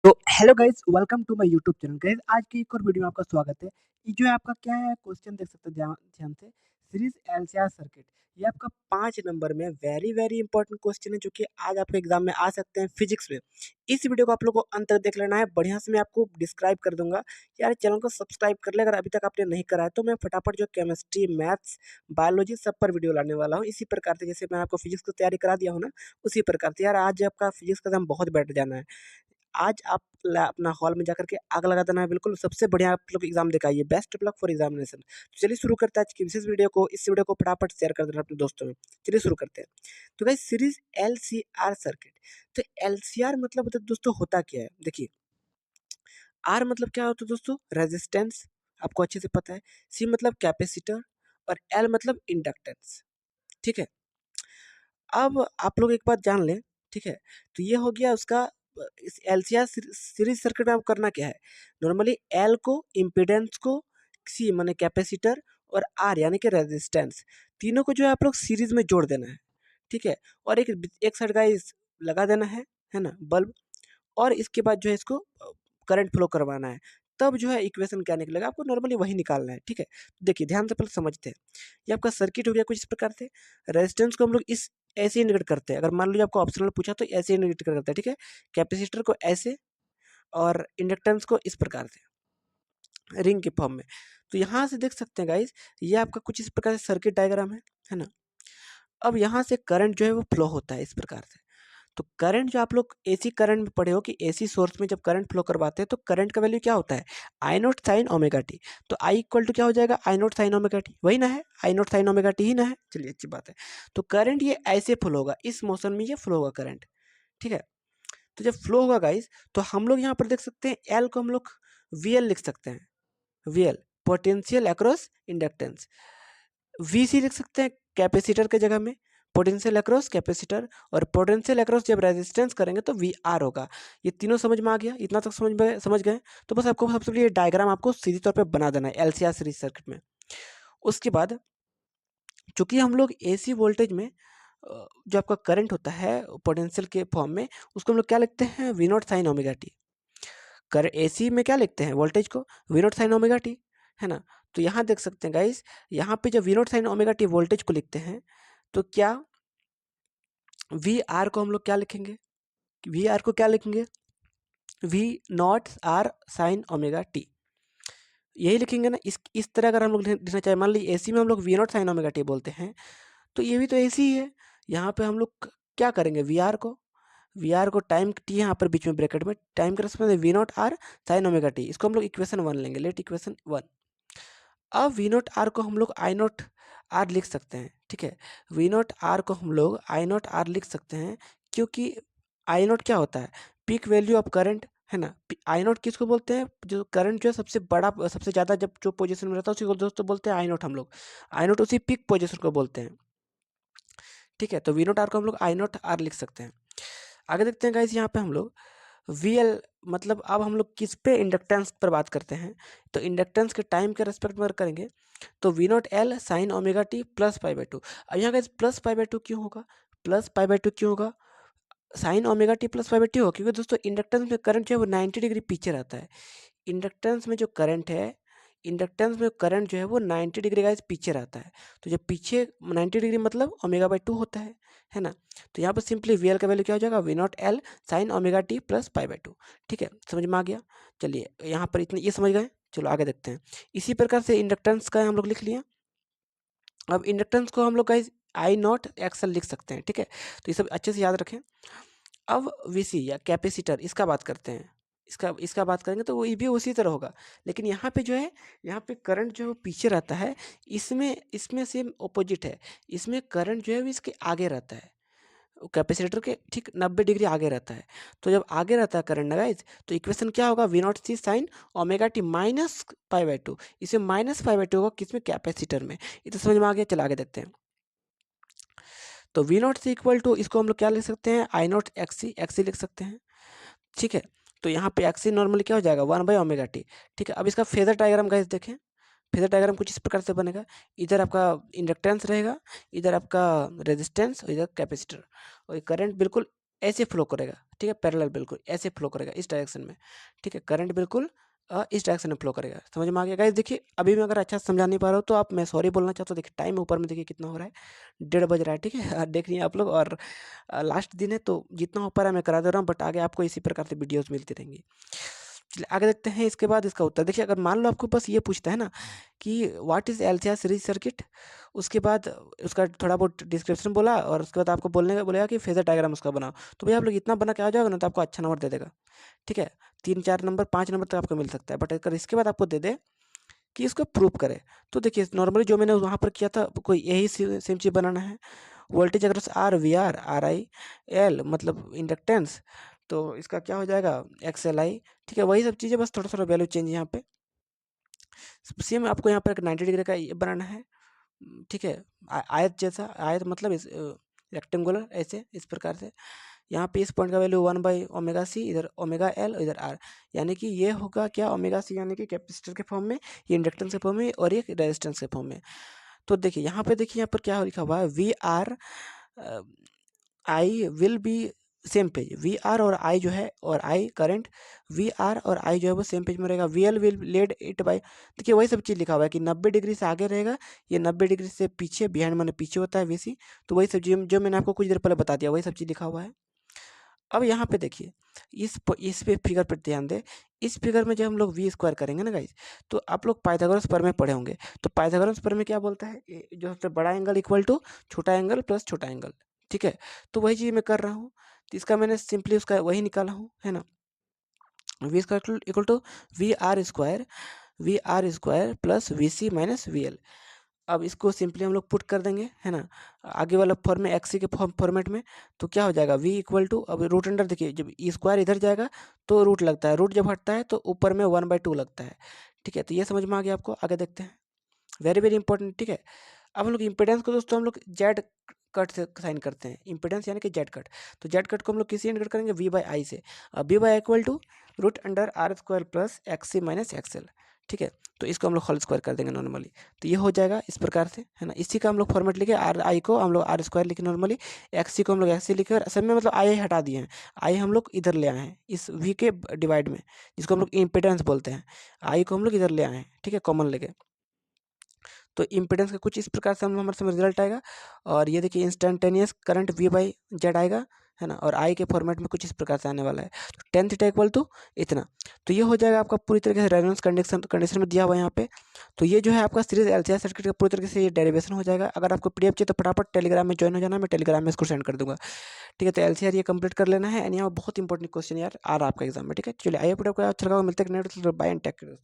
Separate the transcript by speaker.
Speaker 1: तो hello guys, welcome to my YouTube channel. Guys, आज की एक और वीडियो में आपका स्वागत है। ये जो है आपका क्या है, क्वेश्चन देख सकते हैं ध्यान ध्यान से। सीरीज एलसीआर सर्किट, ये आपका 5 नंबर में वेरी वेरी इंपॉर्टेंट क्वेश्चन है, जो कि आज आपके एग्जाम में आ सकते हैं फिजिक्स में। इस वीडियो को आप लोगों को अंत तक देख लेना है, बढ़िया से मैं आपको डिस्क्राइब कर दूंगा। यार चैनल को सब्सक्राइब कर ले अगर अभी तक आपने नहीं करा है, तो मैं फटाफट जो केमिस्ट्री, मैथ्स, बायोलॉजी सब पर वीडियो लाने वाला हूँ। इसी प्रकार से जैसे मैं आपको फिजिक्स की तैयारी करा दिया हूँ ना, उसी प्रकार से। यार आज आपका फिजिक्स का एग्जाम बहुत बैठ जाना है। आज आप अपना हॉल में जाकर के आग लगा देना है, बिल्कुल सबसे बढ़िया आप लोग एग्जाम देकर आइए। Best of luck for examination. तो चलिए शुरू करते हैं आज की विशेष वीडियो को। इस वीडियो को फटाफट शेयर कर देना अपने दोस्तों में। चलिए शुरू करते हैं। तो गाइस, सीरीज एलसीआर सर्किट। तो एलसीआर मतलब दोस्तों होता क्या है, देखिए। आर मतलब क्या होता है दोस्तों, रेजिस्टेंस, आपको अच्छे से पता है। सी मतलब कैपेसिटर, और एल मतलब इंडक्टेंस। ठीक है। अब आप लोग एक बात जान लें, ठीक है। तो ये हो गया उसका। इस एलसीआर सीरीज सर्किट में आप करना क्या है, नॉर्मली एल को, इम्पीडेंस को, सी माने कैपेसिटर, और आर यानी कि रेजिस्टेंस, तीनों को जो है आप लोग सीरीज में जोड़ देना है। ठीक है। और एक एक साइड गाइस लगा देना है ना, बल्ब। और इसके बाद जो है इसको करंट फ्लो करवाना है। तब जो है इक्वेशन क्या निकलेगा, आपको नॉर्मली वही निकालना है। ठीक है। देखिए ध्यान से पहले समझते हैं। ये आपका सर्किट हो गया कुछ इस प्रकार से। रेजिस्टेंस को हम लोग इस ऐसे इंडिकेट करते हैं। अगर मान लीजिए आपको ऑप्शनल पूछा तो ऐसे इंडिकेट करते हैं। ठीक है। कैपेसिटर को ऐसे, और इंडक्टेंस को इस प्रकार से रिंग के फॉर्म में। तो यहाँ से देख सकते हैं गाइस, ये आपका कुछ इस प्रकार से सर्किट डायग्राम है ना। अब यहाँ से करंट जो है वो फ्लो होता है इस प्रकार से। तो करंट जो आप लोग एसी करंट में पढ़े हो कि एसी सोर्स में जब करंट फ्लो करवाते हैं तो करंट का वैल्यू क्या होता है, आई नॉट साइन ओमेगा टी। तो आई इक्वल टू क्या हो जाएगा, आई नॉट साइन ओमेगा टी, वही ना है, आई नॉट साइन ओमेगा टी ही ना है। चलिए अच्छी बात है। तो करंट ये ऐसे फ्लो होगा, इस मोशन में ये फ्लो होगा करंट। ठीक है। तो जब फ्लो होगा गाइस, तो हम लोग यहाँ पर देख सकते हैं एल को हम लोग वी एल लिख सकते हैं। V L potential across inductance. V C लिख सकते हैं कैपेसिटर के जगह में, पोटेंशियल अक्रॉस कैपेसिटर। और पोटेंशियल अक्रॉस जब रेजिस्टेंस करेंगे तो वी आर होगा। ये तीनों समझ में आ गया, इतना तक समझ गए। तो बस आपको सबसे पहले ये डायग्राम आपको सीधी तौर पे बना देना है एलसीआर सीरीज सर्किट में। उसके बाद चूंकि हम लोग एसी वोल्टेज में जो आपका करंट होता है पोटेंशियल के फॉर्म में, उसको हम लोग क्या लिखते हैं, V naught sine omega T. कर एसी में क्या लिखते हैं, वोल्टेज को V naught sine omega T, है ना। तो यहाँ देख सकते हैं गाइस, यहाँ पे जब V naught sine omega T voltage को लिखते हैं, तो क्या वी आर को हम लोग क्या लिखेंगे, वी आर को क्या लिखेंगे, V naught R sine omega T, यही लिखेंगे ना। इस तरह अगर हम लोग लिखना चाहें, मान लीजिए एसी में हम लोग V naught sine omega T बोलते हैं, तो ये भी तो एसी ही है। यहाँ पे हम लोग क्या करेंगे, वी आर को टाइम टी यहाँ पर बीच में ब्रैकेट में, टाइम के respect V naught R sine omega T, इसको हम लोग इक्वेशन 1 लेंगे, लेट इक्वेशन 1। अब वी नोट आर को हम लोग आई नोट आर लिख सकते हैं। ठीक है। वी नोट आर को हम लोग आई नोट आर लिख सकते हैं, क्योंकि आई नोट क्या होता है, पीक वैल्यू ऑफ करंट, है ना। आई नोट किसको बोलते हैं, जो करंट जो है सबसे बड़ा, सबसे ज़्यादा जब जो पोजीशन में रहता है उसी को दोस्तों बोलते हैं आई नोट। हम लोग आई नोट उसी पीक पोजीशन को बोलते हैं। ठीक है। तो वी नोट आर को हम लोग आई नोट आर लिख सकते हैं। आगे देखते हैं गाइस, यहाँ पे हम लोग वी एल मतलब अब हम लोग किस पे, इंडक्टेंस पर बात करते हैं। तो इंडक्टेंस के टाइम के रेस्पेक्ट में अगर करेंगे, तो V naught L sine omega T plus pi by two. अब यहाँ guys plus pi by two क्यों होगा, प्लस पाई बाई टू क्यों होगा, sine omega T plus pi by two होगा, क्योंकि दोस्तों इंडक्टेंस में करंट जो है वो 90 डिग्री पीछे रहता है। इंडक्टेंस में जो करंट है, इंडक्टेंस में करंट जो है वो 90 डिग्री गाइस पीछे रहता है। तो जब पीछे 90 डिग्री मतलब ओमेगा बाई टू होता है ना। तो यहाँ पर सिंपली वी एल का वैल्यू क्या हो जाएगा, V naught L sine omega T plus pi by two. ठीक है, समझ में आ गया। चलिए यहाँ पर इतने ये समझ गए, चलो आगे देखते हैं। इसी प्रकार से इंडक्टेंस का हम लोग लिख लिया। अब इंडक्टेंस को हम लोग गाइस आई नॉट एक्सएल लिख सकते हैं। ठीक है। तो ये सब अच्छे से याद रखें। अब वीसी या कैपेसिटर, इसका बात करते हैं। इसका इसका बात करेंगे तो वो ये भी उसी तरह होगा, लेकिन यहाँ पे जो है, यहाँ पे करंट जो है वो पीछे रहता है। इसमें इसमें सेम ऑपोजिट है। इसमें करंट जो है वो इसके आगे रहता है, कैपेसिटर के ठीक 90 डिग्री आगे रहता है। तो जब आगे रहता है करंट ना गाइस, तो इक्वेशन क्या होगा, V naught C sine omega T minus pi by two. इसमें माइनस पाई बाई टू होगा किसमें, कैपेसिटर में। ये तो समझ में आ गया। चला आगे देखते हैं। तो V naught C equal to, इसको हम लोग क्या लिख सकते हैं, आई नॉट एक्सी लिख सकते हैं। ठीक है। तो यहाँ पे एक्सी नॉर्मली क्या हो जाएगा, 1/ओमेगा टी। ठीक है। अब इसका फेजर डायग्राम गाइस देखें। फेजर डायग्राम कुछ इस प्रकार से बनेगा। इधर आपका इंडक्टेंस रहेगा, इधर आपका रेजिस्टेंस, और इधर कैपेसिटर, और करंट बिल्कुल ऐसे फ्लो करेगा, ठीक है, पैरेलल बिल्कुल ऐसे फ्लो करेगा इस डायरेक्शन में, ठीक है, करंट बिल्कुल इस डायरेक्शन में फ्लो करेगा। समझ में आ गया गाइस? देखिए अभी मैं अगर अच्छा से समझा नहीं पा रहा हूँ तो आप मैं सॉरी बोलना चाहता हूँ। देखिए टाइम ऊपर में देखिए कितना हो रहा है, 1:30 बज रहा है, ठीक है। देख रही हैं आप लोग, और लास्ट दिन है तो जितना हो पा रहा है मैं करा दे रहा हूँ, बट आगे आपको इसी प्रकार से वीडियोस मिलती रहेंगी। चलिए आगे देखते हैं इसके बाद इसका उत्तर। देखिए अगर मान लो आपको बस ये पूछता है ना कि what is LCR series circuit, उसके बाद उसका थोड़ा बहुत डिस्क्रिप्शन बोला और उसके बाद आपको बोलने का बोलेगा कि फेजर डायग्राम उसका बनाओ, तो भैया आप लोग इतना बना के आ जाओगे ना तो आपको अच्छा नंबर दे देगा, ठीक है। 3-4 नंबर 5 नंबर तक आपको मिल सकता है, बट अगर इसके बाद आपको दे दे कि इसको प्रूव करे, तो देखिए नॉर्मली जो मैंने वहाँ पर किया था कोई यही सेम चीज़ बनाना है। वोल्टेज अगर R V R I L मतलब इंडक्टेंस, तो इसका क्या हो जाएगा एक्स एल आई, ठीक है, वही सब चीज़ें, बस थोड़ा थोड़ा वैल्यू चेंज यहाँ पे। सेम आपको यहाँ पर एक 90 डिग्री का ये बनाना है, ठीक है, आयत जैसा, आयत मतलब इस रेक्टेंगुलर ऐसे इस प्रकार से। यहाँ पे इस पॉइंट का वैल्यू 1/ओमेगा सी, इधर ओमेगा एल और इधर आर, यानी कि ये होगा क्या ओमेगा सी, यानी कि कैपेसिटर के फॉर्म में, ये इंडक्टेंस के फॉर्म में और ये रेजिस्टेंस के फॉर्म में। तो देखिए यहाँ पे देखिए यहाँ पर क्या लिखा हुआ है, V R I will be same phase, V R और आई जो है और आई करंट, वी आर और आई जो है वो सेम पेज में रहेगा, V L will lead it by, देखिए वही सब चीज़ लिखा हुआ है कि 90 डिग्री से आगे रहेगा, ये 90 डिग्री से पीछे, बिहाइंड माने पीछे होता है वीसी, तो वही सब चीज़ जो मैंने आपको कुछ देर पहले बता दिया वही सब चीज़ लिखा हुआ है। अब यहाँ पे देखिए इस पे फिगर पर ध्यान दें, इस फिगर में जब हम लोग वी स्क्वायर करेंगे ना गाइज, तो आप लोग पाइथागोरस प्रमेय पढ़े होंगे, तो पाइथागोरस प्रमेय क्या बोलता है, जो सबसे बड़ा एंगल इक्वल टू छोटा एंगल प्लस छोटा एंगल, ठीक है। तो वही चीज़ मैं कर रहा हूँ, तो इसका मैंने सिंपली उसका वही निकाला हूँ, है ना, V square equal to V R square plus V C minus V L. अब इसको सिंपली हम लोग पुट कर देंगे, है ना, आगे वाला फॉर्म में एक्सी के फॉर्मेट में, तो क्या हो जाएगा v इक्वल टू, अब रूट अंडर देखिए जब ई स्क्वायर इधर जाएगा तो रूट लगता है, रूट जब हटता है तो ऊपर में 1/2 लगता है, ठीक है। तो ये समझ में आ गया आपको, आगे देखते हैं, वेरी वेरी इंपॉर्टेंट, ठीक है। अब हम लोग इम्पिडेंस को दोस्तों हम लोग जेड कट से साइन करते हैं, इम्पिडेंस यानी कि जेड कट, तो जेड कट को हम लोग किसी एंड कट करेंगे वी बाई आई से, V by equal to root under R square plus X C minus X L, ठीक है। तो इसको हम लोग होल स्क्वायर कर देंगे नॉर्मली, तो ये हो जाएगा इस प्रकार से, है ना। इसी का हम लोग फॉर्मेट लिखे, आर आई को हम लोग आर स्क्वायर लिखे नॉर्मली, एक्स सी को हम लोग एक्स सी लिखे, और असल में मतलब आई हटा दिए हैं, आई हम लोग इधर ले आए हैं इस वी के डिवाइड में, जिसको हम लोग इम्पिडेंस बोलते हैं, आई को हम लोग इधर ले आए हैं, ठीक है, कॉमन लेके। तो इम्पीडेंस का कुछ इस प्रकार से हम हमारे सामने रिजल्ट आएगा, और ये देखिए instantaneous current V by Z आएगा, है ना, और आई के फॉर्मेट में कुछ इस प्रकार से आने वाला है, तो टेन थीटा इक्वल टू इतना। तो ये हो जाएगा आपका पूरी तरीके से रेजोनेंस कंडीशन में दिया हुआ है यहाँ पे। तो ये जो है आपका सीरीज एलसीआर सर्किट का पूरी तरीके से ये डेरिवेशन हो जाएगा। अगर आपको पीडीएफ चाहिए तो फटाफट टेलीग्राम में ज्वाइन हो जाना, मैं टेलीग्राम में इसको सेंड कर दूंगा, ठीक है। तो एलसीआर ये कंप्लीट कर लेना है, एंड यहाँ बहुत इंपॉर्टेंट क्वेश्चन यार आ रहा है आपका एग्जाम में, ठीक है। चलिए आइए, आपको अच्छा लगा, मिलते हैं next, bye and take care.